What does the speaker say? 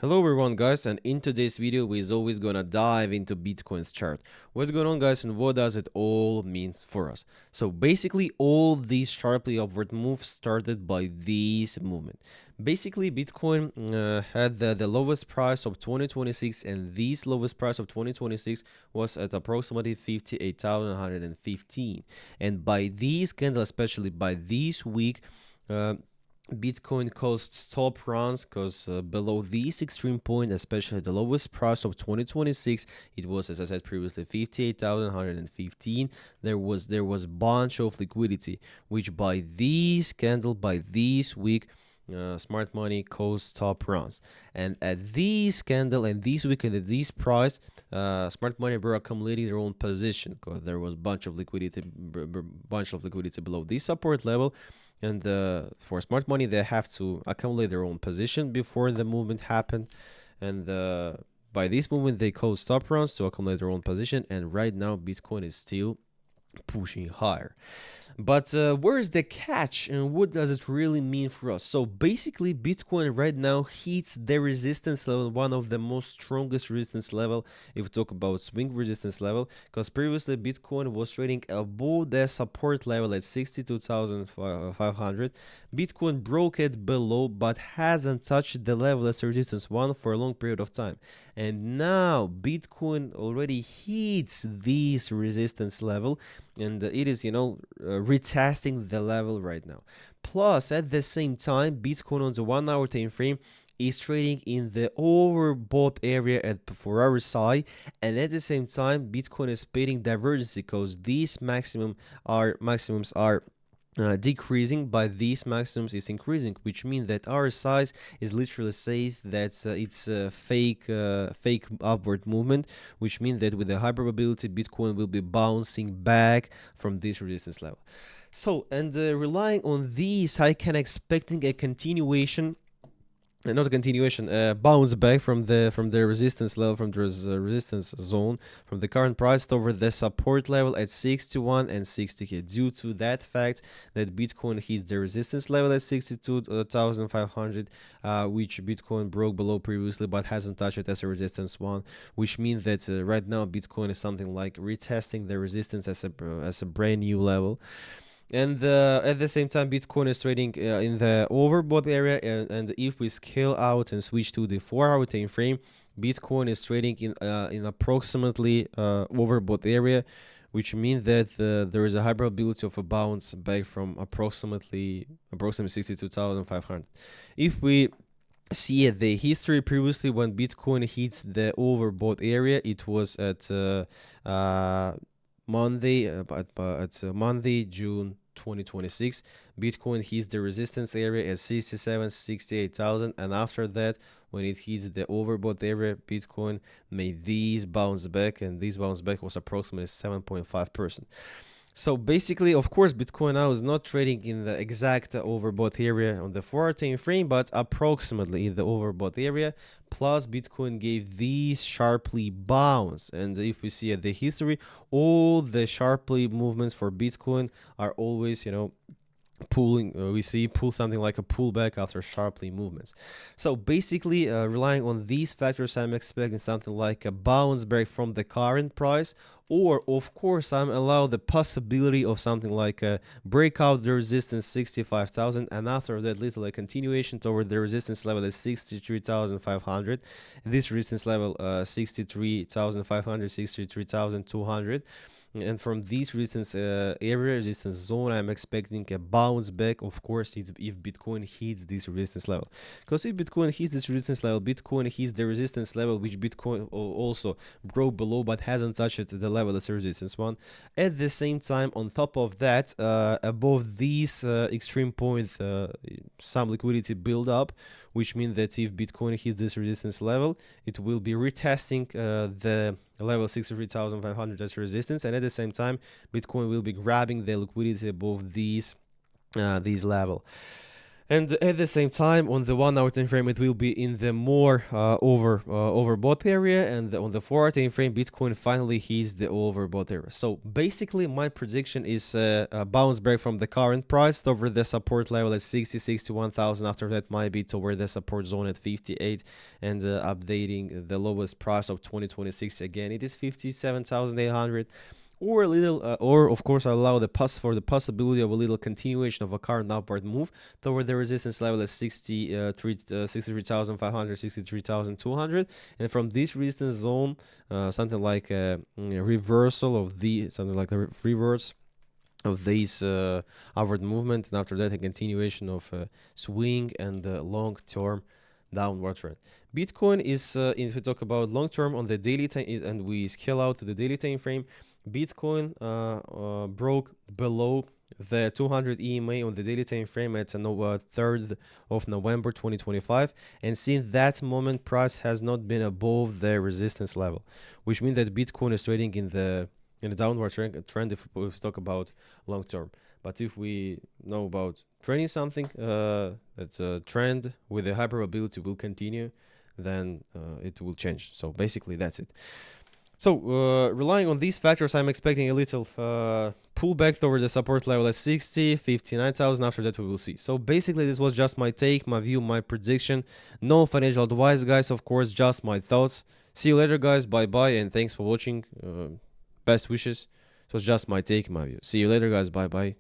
Hello everyone guys, and in today's video we're always gonna dive into Bitcoin's chart. What's going on guys, and what does it all mean for us? So basically all these sharply upward moves started by this movement. Basically Bitcoin had the lowest price of 2026, and this lowest price of 2026 was at approximately 58,115, and by this candle, especially by this week, uh, Bitcoin caused stop runs because below this extreme point, especially the lowest price of 2026, it was, as I said previously, 58,115. There was bunch of liquidity, which by this candle, by this week, smart money caused stop runs. And at this candle and this week and at this price, smart money were accumulating their own position because there was bunch of liquidity below this support level. And for smart money, they have to accumulate their own position before the movement happened. And by this movement, they cause stop runs to accumulate their own position. And right now, Bitcoin is still pushing higher. But where is the catch, and what does it really mean for us? So basically, Bitcoin right now hits the resistance level, one of the most strongest resistance level if we talk about swing resistance level, because previously Bitcoin was trading above the support level at 62,500. Bitcoin broke it below, but hasn't touched the level as resistance one for a long period of time. And now Bitcoin already hits this resistance level, and it is retesting the level right now. Plus at the same time, Bitcoin on the 1 hour time frame is trading in the overbought area at for our side, and at the same time Bitcoin is splitting divergence because these maximums are decreasing, but these maximums is increasing, which means that our size is literally safe that it's a fake upward movement, which means that with a high probability Bitcoin will be bouncing back from this resistance level. So, and relying on these, I can expecting a continuation, not a continuation, bounce back from the resistance level, from the resistance zone, from the current price over the support level at 61 and 60 due to that fact that Bitcoin hits the resistance level at 62,500, which Bitcoin broke below previously but hasn't touched it as a resistance one, which means that right now Bitcoin is something like retesting the resistance as a brand new level. And at the same time Bitcoin is trading in the overbought area, and if we scale out and switch to the 4 hour time frame, Bitcoin is trading in approximately overbought area, which means that there is a high probability of a bounce back from approximately 62,500. If we see the history previously, when Bitcoin hits the overbought area, it was at Monday, Monday, June 2026. Bitcoin hits the resistance area at 68,000, and after that, when it hits the overbought area, Bitcoin made these bounce back, and this bounce back was approximately 7.5%. So basically, of course, Bitcoin now is not trading in the exact overbought area on the 4 hour time frame, but approximately in the overbought area. Plus, Bitcoin gave these sharply bounce, and if we see at the history, all the sharply movements for Bitcoin are always, pulling, we see pull something like a pullback after sharply movements. So basically, relying on these factors, I'm expecting something like a bounce back from the current price, or of course I'm allowed the possibility of something like a breakout the resistance 65,000, and after that little a continuation toward the resistance level at 63,500. This resistance level 63,500, 63,200. And from this resistance area, resistance zone, I'm expecting a bounce back. Of course, it's if Bitcoin hits this resistance level, because if Bitcoin hits this resistance level, Bitcoin hits the resistance level which Bitcoin also broke below but hasn't touched the level as a resistance one. At the same time, on top of that, above this extreme point, some liquidity build up, which means that if Bitcoin hits this resistance level, it will be retesting the level 63,500 as resistance, and at the same time Bitcoin will be grabbing the liquidity above these level. And at the same time, on the 1 hour time frame, it will be in the more overbought area, and on the 4 hour time frame, Bitcoin finally hits the overbought area. So basically, my prediction is a bounce back from the current price over the support level at 60, 61,000. After that, might be toward the support zone at 58, and updating the lowest price of 2026 again. It is 57,800. Or a little, or of course, allow the possibility of a little continuation of a current upward move toward the resistance level at 63,500, 63,200, and from this resistance zone, something like a reversal of the something like a reverse of this upward movement, and after that, a continuation of swing and long-term downward trend. Bitcoin is, if we talk about long-term on the daily time, and we scale out to the daily time frame, Bitcoin broke below the 200 EMA on the daily time frame at 3rd of November 2025, and since that moment, price has not been above the resistance level, which means that Bitcoin is trading in the downward trend if we talk about long term. But if we know about trading something that's a trend with a high probability will continue, then it will change. So basically, that's it. So, relying on these factors, I'm expecting a little pullback toward the support level at 60, 59,000. After that, we will see. So, basically, this was just my take, my view, my prediction. No financial advice, guys, of course, just my thoughts. See you later, guys. Bye-bye, and thanks for watching. Best wishes. So, it's just my take, my view. See you later, guys. Bye-bye.